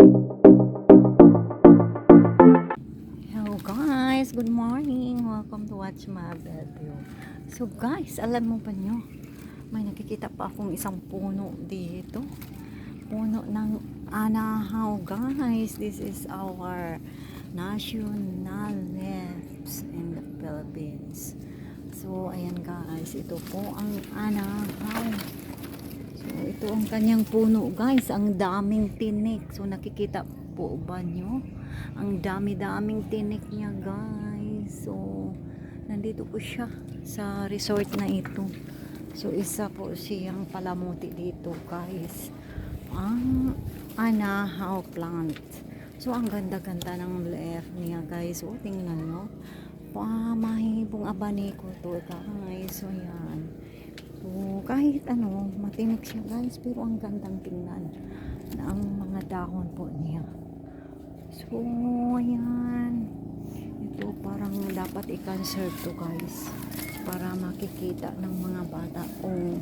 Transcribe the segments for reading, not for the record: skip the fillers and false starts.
Hello guys, good morning. Welcome to watch my video. So guys, alam mo ba nyo, may nakikita pa akong isang puno dito. Puno ng anahaw guys. This is our national leaves in the Philippines. So ayan guys, ito po ang anahaw. So ito ang kanyang puno guys, ang daming tinik. So nakikita po ba nyo? Ang dami-daming tinik niya guys. So nandito po siya sa resort na ito. So isa po siyang palamuti dito guys, ang anahaw plant. So ang ganda-ganda ng leaf niya guys. So tingnan nyo, mahibong abaniko to guys. So yan, so kahit ano matinik siya guys, pero ang gandang tingnan na ang mga dahon po niya. So ayan, ito parang dapat i-conserve to guys, para makikita ng mga bata kung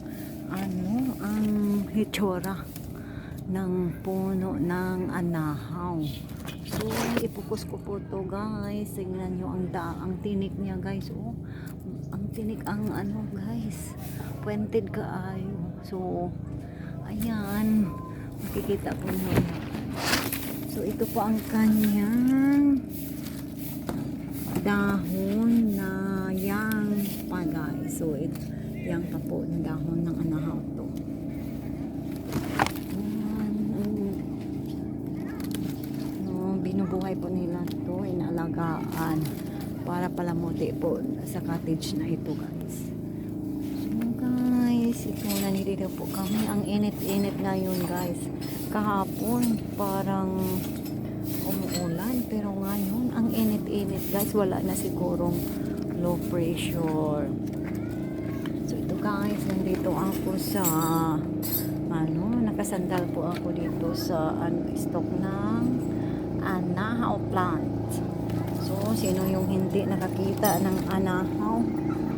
ano ang hitsura ng puno ng anahaw. So ipokus ko po to guys. Tingnan nyo ang tinik niya guys. Oh, ang tinik ang ano guys, pointed kaayo. So ayan, makikita po nyo. So ito po ang kanyang dahon na yang pa guys. So yang pa po ng dahon ng anahaw to. Binubuhay po nila to, inaalagaan para palamuti po sa cottage na ito guys. So guys, ito nanitira po kami. Ang init-init ngayon guys. Kahapon parang umuulan, pero ngayon ang init-init guys. Wala na sigurong low pressure. So ito guys, nandito ako sa nakasandal po ako dito sa stock ng anahaw plant. So sino yung hindi nakakita ng anahaw?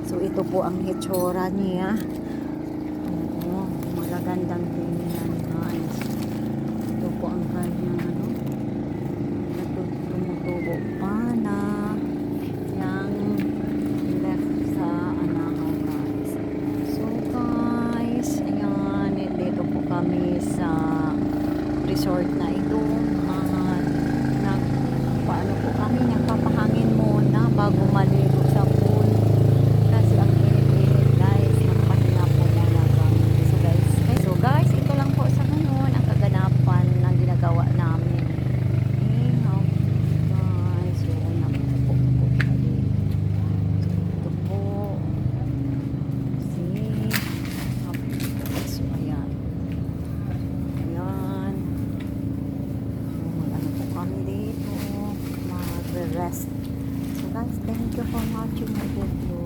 So ito po ang hitsura niya. Magagandang tingnan guys. Ito po ang kanyang tumutubo pa na yung left sa anahaw guys. So guys, ayan, dito po kami sa resort na ito. Paano po kami nagpapahangin muna bago maligo sa pool, kasi ang init-init guys. Nagpahinga po muna kami. So guys, ito lang po sa ngayon ang kaganapan ng ginagawa namin. Guys, so napupo po tayo. So ito po so ayan, so kami dito rest. So guys, thank you for watching my video.